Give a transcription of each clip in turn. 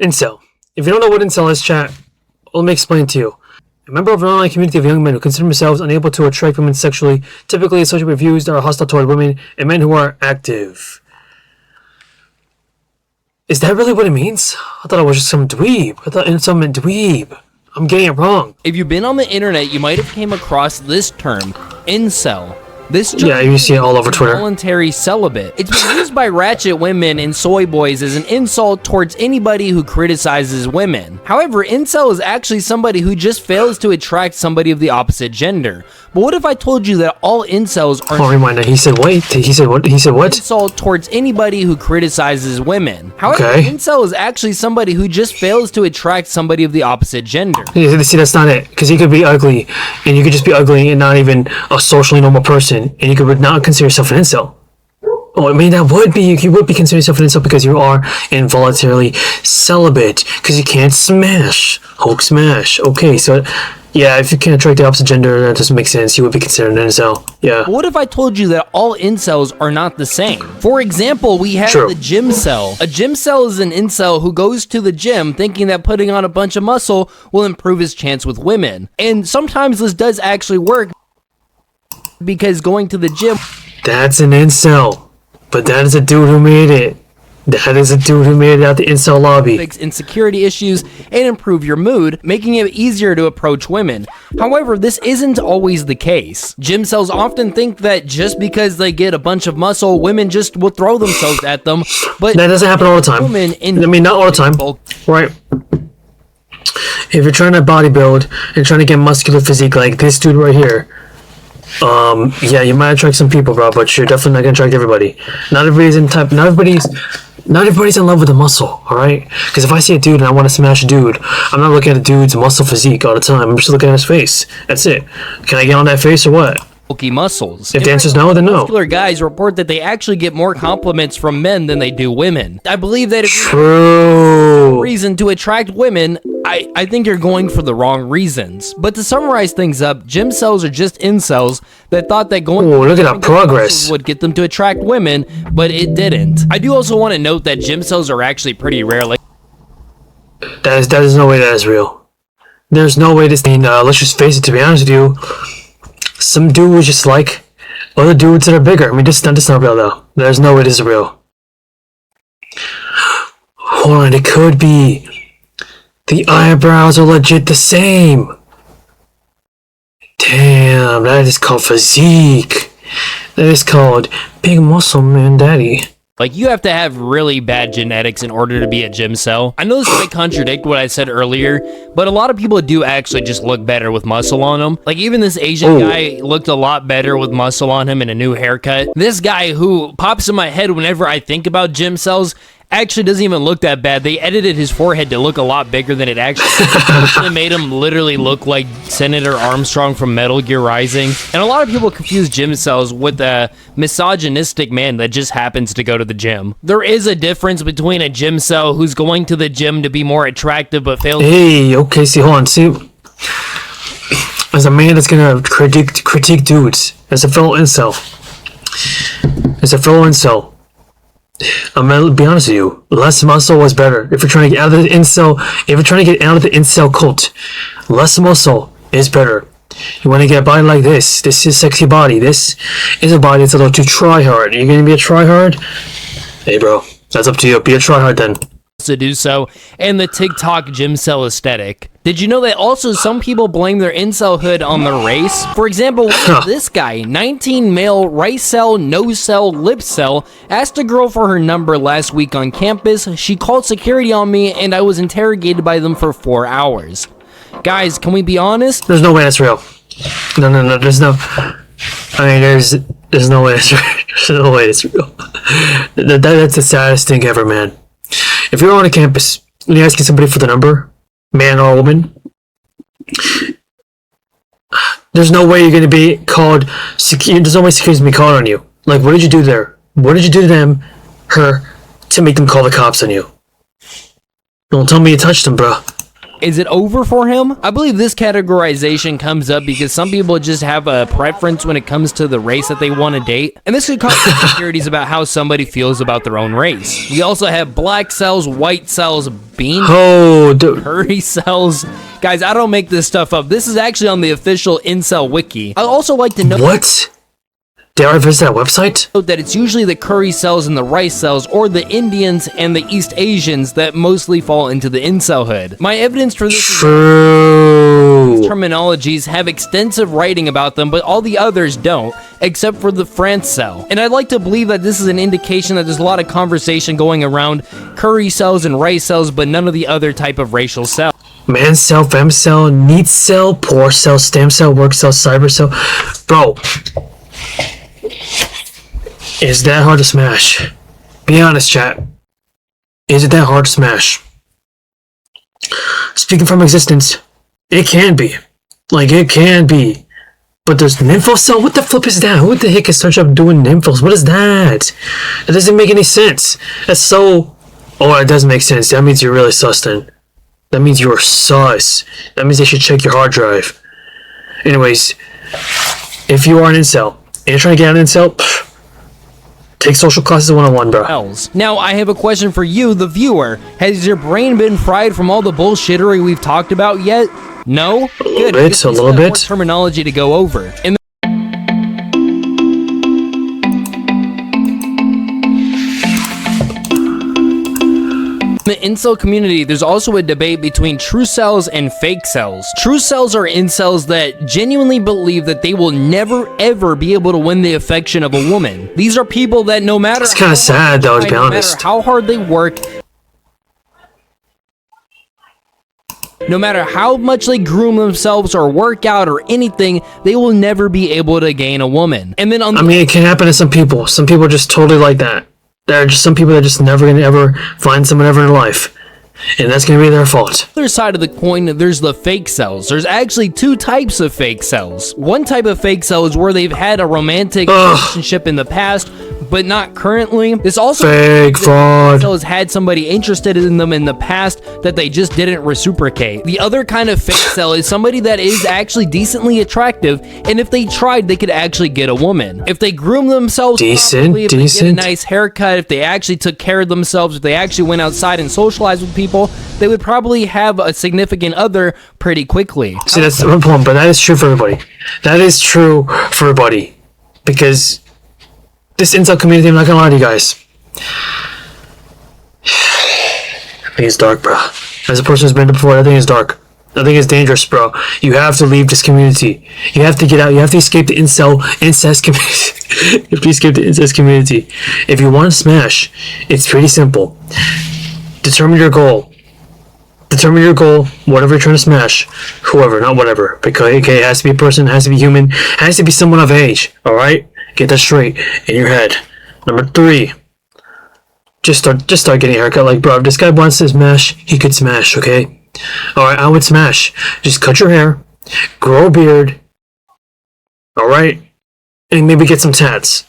Incel. If you don't know what incel is, chat, let me explain to you. A member of an online community of young men who consider themselves unable to attract women sexually, typically associated with views that are hostile toward women and men who are active. Is that really what it means? I thought it was just some dweeb. I thought incel meant dweeb. I'm getting it wrong. If you've been on the internet, you might have came across this term, incel. This term Yeah, you see it all over Twitter. Voluntary celibate. It's been used by ratchet women and soy boys as an insult towards anybody who criticizes women. However, incel is actually somebody who just fails to attract somebody of the opposite gender. But what if I told you that all incels are... Oh, reminder, he said wait, he said what? He said what? Insult towards anybody who criticizes women. However, Okay. incel is actually somebody who just fails to attract somebody of the opposite gender. See, that's not it. Because you could be ugly, and you could just be ugly and not even a socially normal person, and you could not consider yourself an incel. Oh, I mean, that would be, you would be considering yourself an incel because you are involuntarily celibate, because you can't smash. Hulk smash. Okay, so, yeah, if you can't attract the opposite gender, that doesn't make sense. You would be considered an incel. Yeah. What if I told you that all incels are not the same? For example, we have True. the gym cell. A gym cell is an incel who goes to the gym thinking that putting on a bunch of muscle will improve his chance with women. And sometimes this does actually work because going to the gym... That's an incel. But that is a dude who made it. That is a dude who made it out the incel lobby. Fix insecurity issues and improve your mood, making it easier to approach women. However, this isn't always the case. Gym cells often think that just because they get a bunch of muscle, women just will throw themselves at them. But that doesn't happen all the time. I mean, not all the time. Right. If you're trying to bodybuild and trying to get muscular physique like this dude right here, yeah, you might attract some people, bro, but you're definitely not gonna attract everybody. Not everybody's in love with the muscle, alright? Because if I see a dude and I want to smash a dude, I'm not looking at a dude's muscle physique all the time. I'm just looking at his face. That's it. Can I get on that face or what? Bulky muscles. If the answer's no, then no. Muscular guys report that they actually get more compliments from men than they do women. I believe that if True. reason to attract women, I think you're going for the wrong reasons. But to summarize things up, gym cells are just incels that thought that going look at that progress would get them to attract women, but it didn't. I do also want to note that gym cells are actually pretty rare. Like, that is no way that is real. There's no way this thing, let's just face it, to be honest with you, some dudes just like other dudes that are bigger. I mean, this is not real though. There's no way this is real. Hold on, it could be. The eyebrows are legit the same. Damn, that is called physique. That is called big muscle man daddy. Like, you have to have really bad genetics in order to be a gym cell. I know this might contradict what I said earlier, but a lot of people do actually just look better with muscle on them. Like, even this Asian guy looked a lot better with muscle on him and a new haircut. This guy who pops in my head whenever I think about gym cells actually doesn't even look that bad. They edited his forehead to look a lot bigger than it actually is. They made him literally look like Senator Armstrong from Metal Gear Rising. And a lot of people confuse gym cells with a misogynistic man that just happens to go to the gym. There is a difference between a gym cell who's going to the gym to be more attractive but fails. Hey, okay, see, hold on, see. As a man that's gonna critique dudes, as a fellow incel, I'm gonna be honest with you. Less muscle was better. If you're trying to get out of the incel cult, less muscle is better. You want to get a body like this. This is a sexy body. This is a body that's a little too try hard. You're gonna be a try hard? Hey, bro, that's up to you. Be a try hard then. To do so, and the TikTok gym cell aesthetic. Did you know that also some people blame their incelhood on their race? For example, this guy, 19 male, right cell, no cell, lip cell, asked a girl for her number last week on campus. She called security on me and I was interrogated by them for 4 hours. Guys, can we be honest? There's no way that's real. No, there's no... I mean, there's no way that's real. There's no way it's real. That's the saddest thing ever, man. If you're on a campus and you're asking somebody for the number, man or woman, there's no way you're going to be called, there's no way security's going to be called on you. Like, what did you do there? What did you do to them, her, to make them call the cops on you? Don't tell me you touched them, bro. Is it over for him? I believe this categorization comes up because some people just have a preference when it comes to the race that they want to date, and this could cause insecurities about how somebody feels about their own race. We also have black cells, white cells, bean curry cells. Guys, I don't make this stuff up. This is actually on the official Incel wiki. I'd also like to know what? Did I visit that website? That it's usually the curry cells and the rice cells, or the Indians and the East Asians that mostly fall into the incel hood. My evidence for this True. These terminologies have extensive writing about them, but all the others don't, except for the France cell. And I'd like to believe that this is an indication that there's a lot of conversation going around curry cells and rice cells, but none of the other type of racial cells. Man cell, fem cell, neat cell, poor cell, stem cell, work cell, cyber cell. Bro. Is that hard to smash? Be honest, chat. Is it that hard to smash? Speaking from existence, it can be. Like, it can be. But there's nympho cell? What the flip is that? Who the heck is such up doing nymphos? What is that? That doesn't make any sense. That's so... Oh, it does make sense. That means you're really sus then. That means you're sus. That means they should check your hard drive. Anyways, if you are an incel, and you're trying to get an incel... Take social classes 101, bro. Now, I have a question for you, the viewer. Has your brain been fried from all the bullshittery we've talked about yet? No? Good. A little bit. More terminology to go over. In the incel community, there's also a debate between true cells and fake cells. True cells are incels that genuinely believe that they will never ever be able to win the affection of a woman. These are people that no matter it's kind of sad though, to be honest. No matter how hard they work, no matter how much they groom themselves or work out or anything, they will never be able to gain a woman. And then I mean, it can happen to some people. Some people are just totally like that. There are just some people that are just never going to ever find someone ever in their life. And that's going to be their fault. Other side of the coin, there's the fake cells. There's actually two types of fake cells. One type of fake cell is where they've had a romantic relationship in the past, but not currently. This also fake fraud. Has had somebody interested in them in the past that they just didn't reciprocate. The other kind of fake cell is somebody that is actually decently attractive, and if they tried, they could actually get a woman. If they groom themselves properly, if they get a nice haircut, if they actually took care of themselves, if they actually went outside and socialized with people, they would probably have a significant other pretty quickly. See, that's the problem, but that is true for everybody. That is true for everybody. Because this incel community, I'm not gonna lie to you guys. I think it's dark, bro. As a person who's been there before, I think it's dark. I think it's dangerous, bro. You have to leave this community. You have to get out. You have to escape the incest community. You have to escape the incest community. If you want to smash, it's pretty simple. Determine your goal. Determine your goal, whatever you're trying to smash. Whoever, not whatever. Because it has to be a person, it has to be human, it has to be someone of age. Alright? Get that straight in your head. Number 3. Just start getting a haircut. Like, bro, if this guy wants to smash, he could smash, okay? Alright, I would smash. Just cut your hair, grow a beard, alright? And maybe get some tats.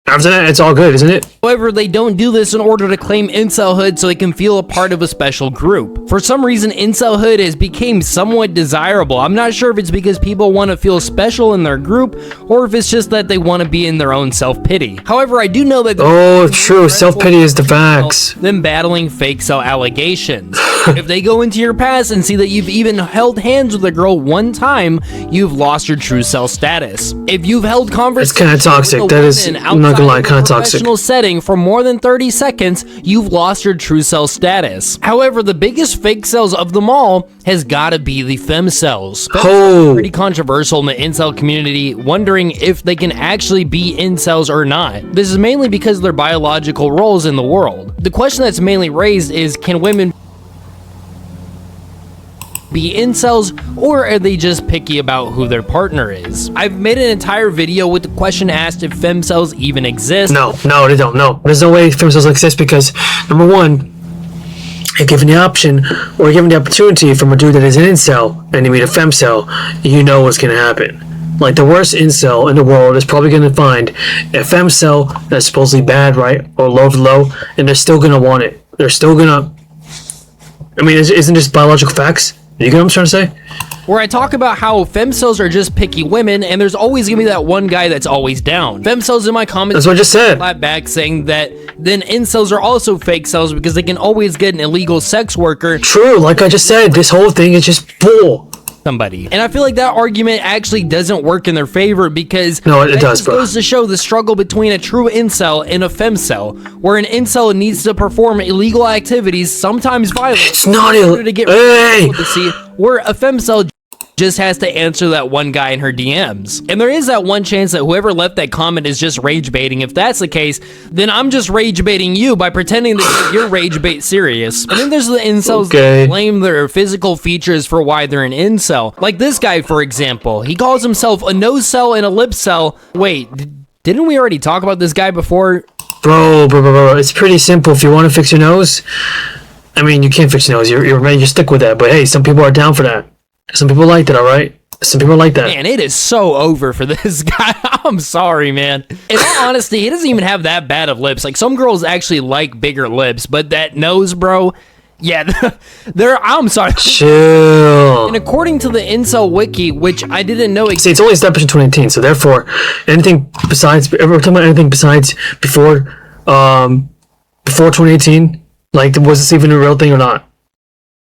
After that, it's all good, isn't it? However, they don't do this in order to claim incelhood so they can feel a part of a special group. For some reason, incelhood has become somewhat desirable. I'm not sure if it's because people want to feel special in their group, or if it's just that they want to be in their own self-pity. However, I do know that... Oh, true. Self-pity is the facts. Them battling fake cell allegations. If they go into your past and see that you've even held hands with a girl one time, you've lost your true cell status. If you've held conversations... It's kind of toxic. That is... I'm not gonna lie, kind of toxic. Professional setting for more than 30 seconds, you've lost your true cell status. However, the biggest fake cells of them all has got to be the fem cells. Pretty controversial in the incel community, wondering if they can actually be incels or not. This is mainly because of their biological roles in the world. The question that's mainly raised is, can women be incels, or are they just picky about who their partner is? I've made an entire video with the question asked if femcells even exist. No, they don't. No, there's no way femcells exist because, number one, if given the option or given the opportunity from a dude that is an incel and you meet a femcell, you know what's gonna happen. Like the worst incel in the world is probably gonna find a femcel that's supposedly bad, right, or low, and they're still gonna want it. They're still gonna. I mean, isn't this biological facts? You get what I'm trying to say? Where I talk about how femcels are just picky women, and there's always gonna be that one guy that's always down. Femcels in my comments. That's what I just said. Flat back saying that then incels are also fake cells because they can always get an illegal sex worker. True, like I just said, this whole thing is just bull. Somebody. And I feel like that argument actually doesn't work in their favor because no, it does, bro. Goes to show the struggle between a true incel and a femcel, where an incel needs to perform illegal activities, sometimes violent, it's not illegal to get to see, where a femcel just has to answer that one guy in her DMs. And there is that one chance that whoever left that comment is just rage baiting. If that's the case, then I'm just rage baiting you by pretending that you're rage bait serious. And then there's the incels that blame their physical features for why they're an incel. Like this guy, for example. He calls himself a nose cell and a lip cell. Wait, didn't we already talk about this guy before? Bro, it's pretty simple. If you want to fix your nose, I mean, you can't fix your nose. You're ready to stick with that. But hey, some people are down for that. Some people like that, all right? Some people like that. Man, it is so over for this guy. I'm sorry, man. In all honesty, he doesn't even have that bad of lips. Like, some girls actually like bigger lips, but that nose, bro, yeah, I'm sorry. Chill. And according to the Incel Wiki, which I didn't know... See, it's only established in 2018, so therefore, anything besides... We're talking about anything besides before 2018, like, was this even a real thing or not?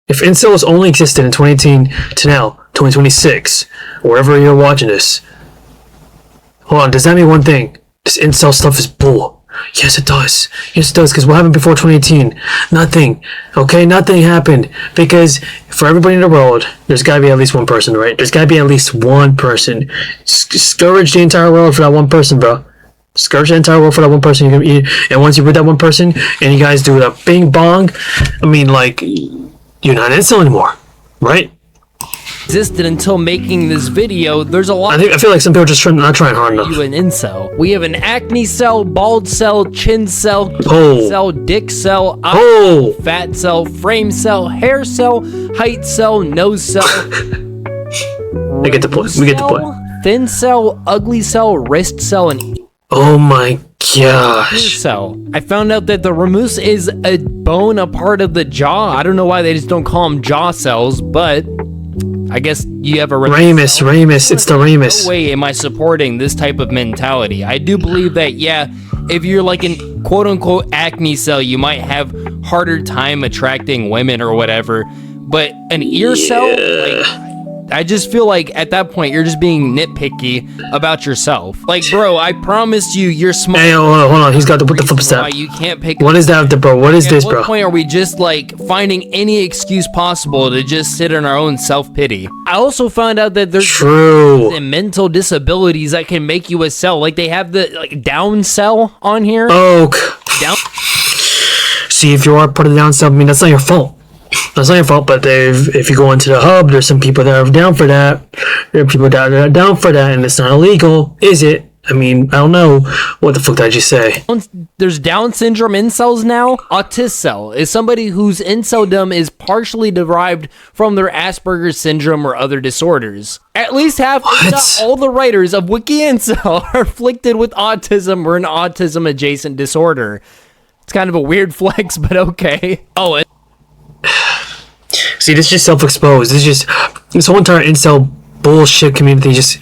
If incels only existed in 2018 to now, 2026, wherever you're watching this, hold on, does that mean one thing? This incel stuff is bull. Yes, it does. Yes, it does, because what happened before 2018? Nothing. Okay, nothing happened. Because for everybody in the world, there's got to be at least one person, right? There's got to be at least one person. Scourge the entire world for that one person, bro. Scourge the entire world for that one person. And once you're with that one person, and you guys do a bing bong, I mean, like... You're not an incel anymore, right? Existed until making this video. There's a lot. I feel like some people are just not trying hard enough. You an incel. We have an acne cell, bald cell, chin cell, cell, dick cell, fat cell, frame cell, hair cell, height cell, nose cell. I get the point. We get the point. Thin cell, ugly cell, wrist cell, and oh my gosh. Cell. I found out that the ramus is a bone, a part of the jaw. I don't know why they just don't call them jaw cells, but I guess you have a ramus. It's the ramus. No way am I supporting this type of mentality. I do believe that, yeah, if you're like an quote-unquote acne cell, you might have harder time attracting women or whatever, but an ear cell, like, I just feel like at that point you're just being nitpicky about yourself. Like, bro, I promise you, you're smart. Hey, hold on. He's got what the flip step. You can't pick. What is that, bro? What is this, bro? At what point are we just like finding any excuse possible to just sit in our own self-pity? I also found out that there's mental disabilities that can make you a cell. Like they have the like down cell on here. Oh, down. See, if you are part of the down cell, I mean that's not your fault. That's not your fault, but if you go into the hub, there's some people that are down for that. There are people that are down for that, and it's not illegal, is it? I mean, I don't know. What the fuck did I just say? There's Down syndrome incels now. Auticel is somebody whose inceldom is partially derived from their Asperger's syndrome or other disorders. At least half, if not all the writers of Wiki Incel are afflicted with autism or an autism-adjacent disorder. It's kind of a weird flex, but okay. Oh, see, this is just self-exposed. This whole entire incel bullshit community just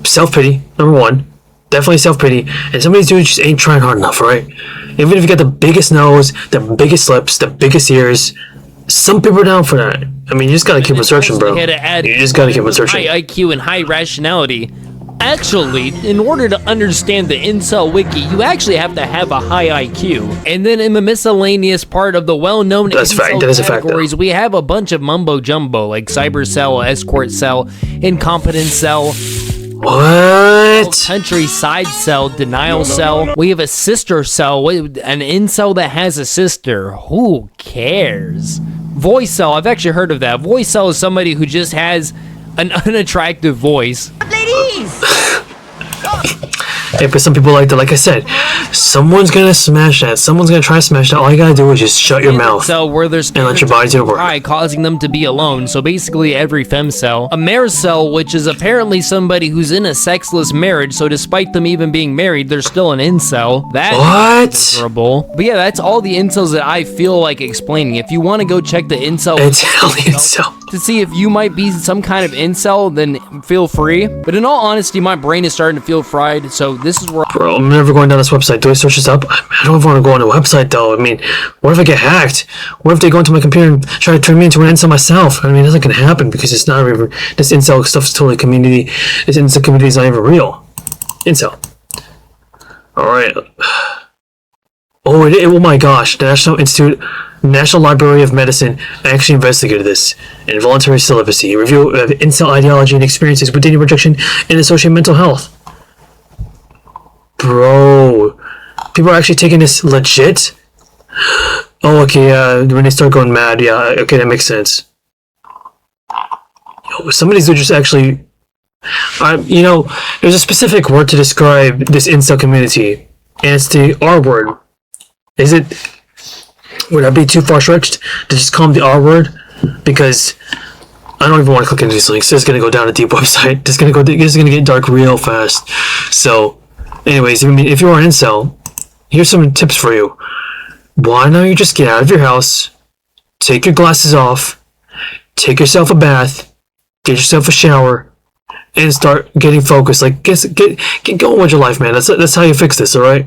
self-pity, number one. Definitely self-pity. And some of these dudes just ain't trying hard enough, right? Even if you got the biggest nose, the biggest lips, the biggest ears, some people are down for that. I mean, you just gotta keep on searching, bro. You just gotta keep on searching. High IQ and high rationality. Actually, in order to understand the Incel Wiki, you actually have to have a high IQ. And then in the miscellaneous part of the well-known Incel categories, we have a bunch of mumbo-jumbo, like Cyber Cell, Escort Cell, Incompetent Cell, what? Countryside Cell, Denial Cell. We have a Sister Cell, an Incel that has a sister. Who cares? Voice Cell, I've actually heard of that. Voice Cell is somebody who just has an unattractive voice. Ladies! Hey, but some people like that. Like I said, someone's gonna smash that. Someone's gonna try to smash that. All you gotta do is just shut your mouth. So where there's and let your body do the work. cry, causing them to be alone. So basically every femcel. A maricel, which is apparently somebody who's in a sexless marriage, so despite them even being married, they're still an incel. That's What? miserable. But yeah, that's all the incels that I feel like explaining. If you want to go check the incel It's hell itself. to see if you might be some kind of incel, then feel free. But in all honesty, my brain is starting to feel fried, so this is where Bro, I'm never going down this website. Do I search this up? I don't even want to go on the website though. I mean, what if I get hacked? What if they go into my computer and try to turn me into an incel myself? I mean, that's not gonna happen because it's not even. This incel stuff's totally community. This incel community is not even real. Incel. All right. Oh, oh my gosh! The National Library of Medicine actually investigated this. Involuntary celibacy, review of incel ideology and experiences with dating rejection and associated mental health. Bro, people are actually taking this legit? Oh, okay, when they start going mad, yeah, okay, that makes sense. Yo, some of these are just actually... there's a specific word to describe this incel community, and it's the R word. Is it... Would that be too far-stretched to just call them the R word? Because I don't even want to click into these links. It's going to go down a deep website. This is going to get dark real fast. So... Anyways, I mean, if you're an incel, here's some tips for you. Why don't you just get out of your house, take your glasses off, take yourself a bath, get yourself a shower, and start getting focused. Like, get going with your life, man. That's how you fix this, all right?